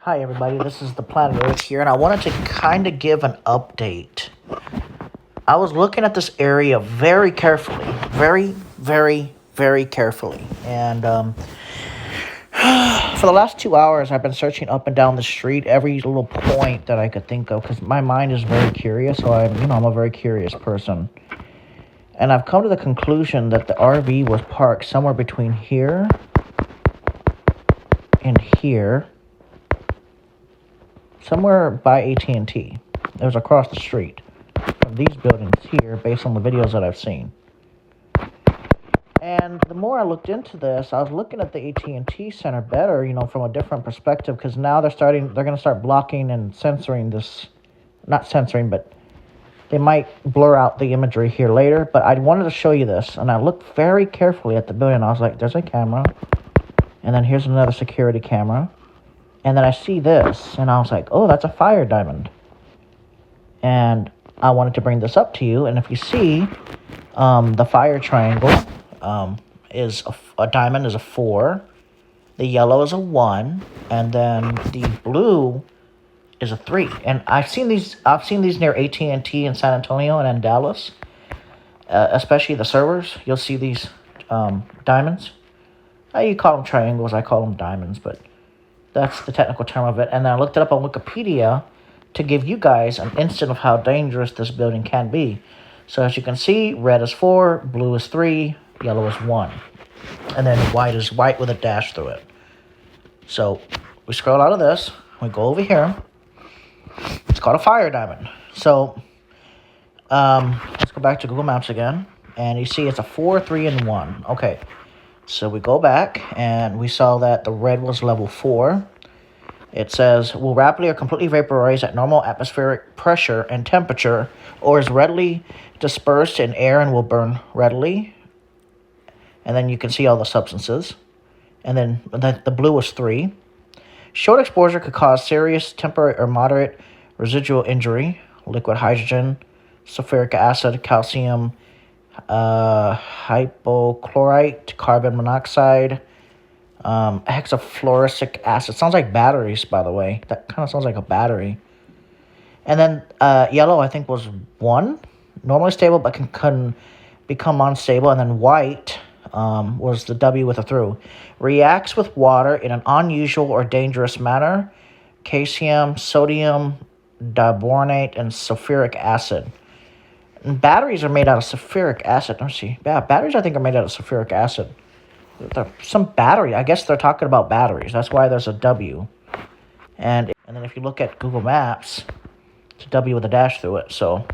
Hi, everybody. This is the Planet Earth here, and I wanted to kind of give an update. I was looking at this area very carefully, very carefully, and for the last 2 hours, I've been searching up and down the street every little point that I could think of because my mind is very curious. So I'm a very curious person, and I've come to the conclusion that the RV was parked somewhere between here and here. Somewhere by AT&T. It was across the street from these buildings here based on the videos that I've seen. And the more I looked into this, I was looking at the AT&T center better, from a different perspective, because now they're going to start blocking and censoring this, not censoring, but they might blur out the imagery here later, but I wanted to show you this, and I looked very carefully at the building. I was like, there's a camera, and then here's another security camera. And then I see this, and I was like, oh, that's a fire diamond. And I wanted to bring this up to you. And if you see, the fire triangle is a diamond is a 4. The yellow is a 1. And then the blue is a 3. And I've seen these near AT&T in San Antonio and in Dallas, especially the servers. You'll see these diamonds. You call them triangles. I call them diamonds, but that's the technical term of it. And then I looked it up on Wikipedia to give you guys an instant of how dangerous this building can be. So as you can see, red is 4, blue is 3, yellow is 1. And then white is white with a dash through it. So we scroll out of this. We go over here. It's called a fire diamond. So let's go back to Google Maps again. And you see it's a 4, 3, and 1. Okay. So we go back, and we saw that the red was level 4. It says, will rapidly or completely vaporize at normal atmospheric pressure and temperature, or is readily dispersed in air and will burn readily. And then you can see all the substances. And then the blue was 3. Short exposure could cause serious temporary or moderate residual injury. Liquid hydrogen, sulfuric acid, calcium, hypochlorite, carbon monoxide, hexafluoric acid. Sounds like batteries, by the way. That kind of sounds like a battery. And then yellow, I think, was 1. Normally stable, but can become unstable. And then white was the W with a through. Reacts with water in an unusual or dangerous manner. Calcium, sodium, dibordate, and sulfuric acid. And batteries are made out of sulfuric acid. Let's see. Yeah, batteries, I think, are made out of sulfuric acid. Some battery. I guess they're talking about batteries. That's why there's a W. And then if you look at Google Maps, it's a W with a dash through it. So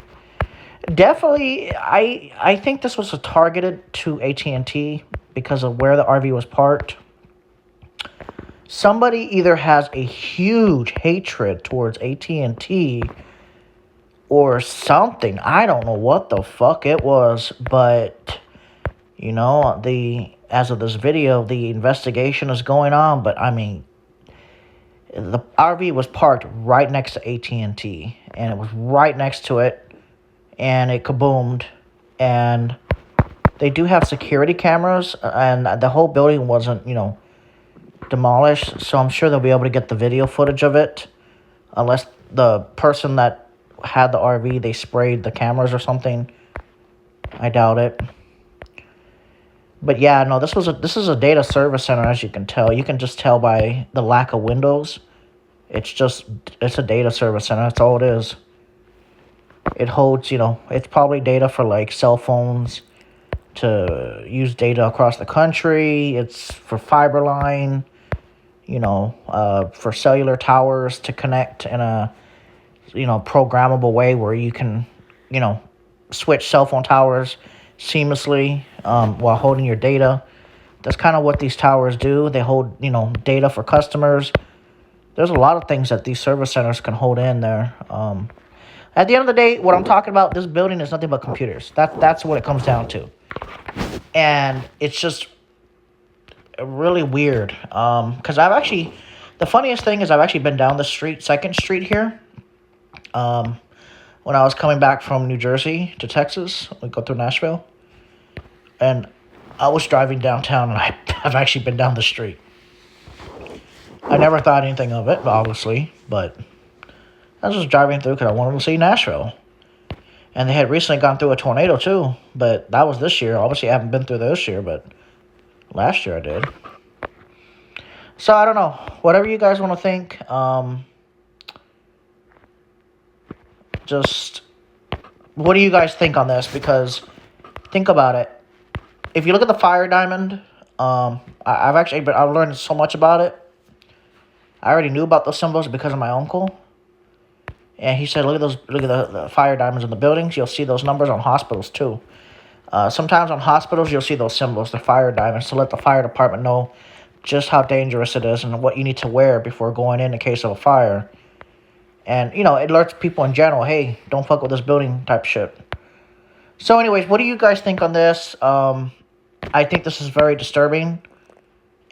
definitely, I think this was targeted to AT&T because of where the RV was parked. Somebody either has a huge hatred towards AT&T or something. I don't know what the fuck it was, but as of this video, the investigation is going on. But I mean, the RV was parked right next to AT&T, and it was right next to it, and it kaboomed. And they do have security cameras, and the whole building wasn't, demolished. So I'm sure they'll be able to get the video footage of it, unless the person that had the RV, they sprayed the cameras or something. I doubt it. But yeah, no, this is a data service center, as you can tell. You can just tell by the lack of windows. It's a data service center. That's all it is. It holds, it's probably data for like cell phones to use data across the country. It's for fiber line, for cellular towers to connect in a programmable way where you can, switch cell phone towers seamlessly while holding your data. That's kind of what these towers do. They hold, data for customers. There's a lot of things that these service centers can hold in there. At the end of the day, what I'm talking about, this building is nothing but computers. That's what it comes down to. And it's just really weird. Because the funniest thing is I've actually been down the street, 2nd Street here. When I was coming back from New Jersey to Texas, we go through Nashville, and I was driving downtown, and I've actually been down the street. I never thought anything of it, obviously, but I was just driving through because I wanted to see Nashville. And they had recently gone through a tornado too, but that was this year. Obviously, I haven't been through this year, but last year I did. So I don't know. Whatever you guys want to think, just what do you guys think on this? Because think about it. If you look at the fire diamond, I've learned so much about it. I already knew about those symbols because of my uncle. And he said, look at the fire diamonds in the buildings. You'll see those numbers on hospitals too. Sometimes on hospitals, you'll see those symbols, the fire diamonds, to let the fire department know just how dangerous it is and what you need to wear before going in case of a fire. And, it alerts people in general, hey, don't fuck with this building type shit. So anyways, what do you guys think on this? I think this is very disturbing.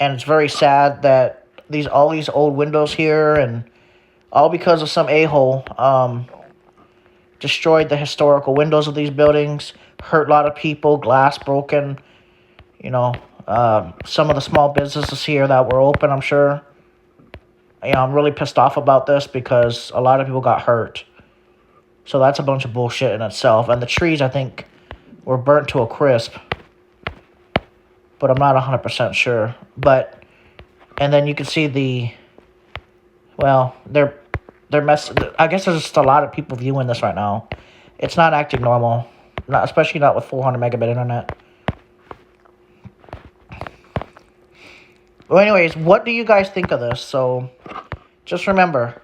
And it's very sad that all these old windows here, and all because of some a-hole, destroyed the historical windows of these buildings, hurt a lot of people, glass broken, some of the small businesses here that were open, I'm sure. I'm really pissed off about this because a lot of people got hurt. So that's a bunch of bullshit in itself. And the trees, I think, were burnt to a crisp. But I'm not 100% sure. And then you can see they're messing. I guess there's just a lot of people viewing this right now. It's not acting normal. Especially not with 400 megabit internet. Well, anyways, what do you guys think of this? So, just remember.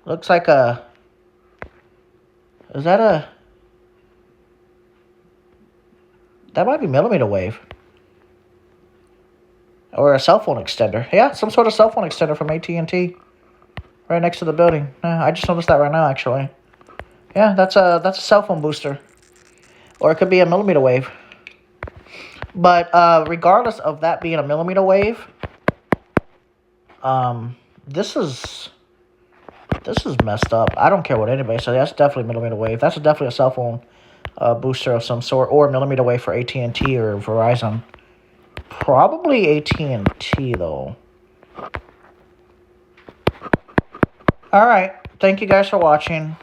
Looks like is that that might be millimeter wave. Or a cell phone extender. Yeah, some sort of cell phone extender from AT&T. Right next to the building. I just noticed that right now, actually. Yeah, that's a cell phone booster. Or it could be a millimeter wave. But regardless of that being a millimeter wave, this is messed up. I don't care what anybody says. That's definitely a millimeter wave. That's definitely a cell phone booster of some sort, or a millimeter wave for AT&T or Verizon. Probably AT&T though. All right. Thank you guys for watching.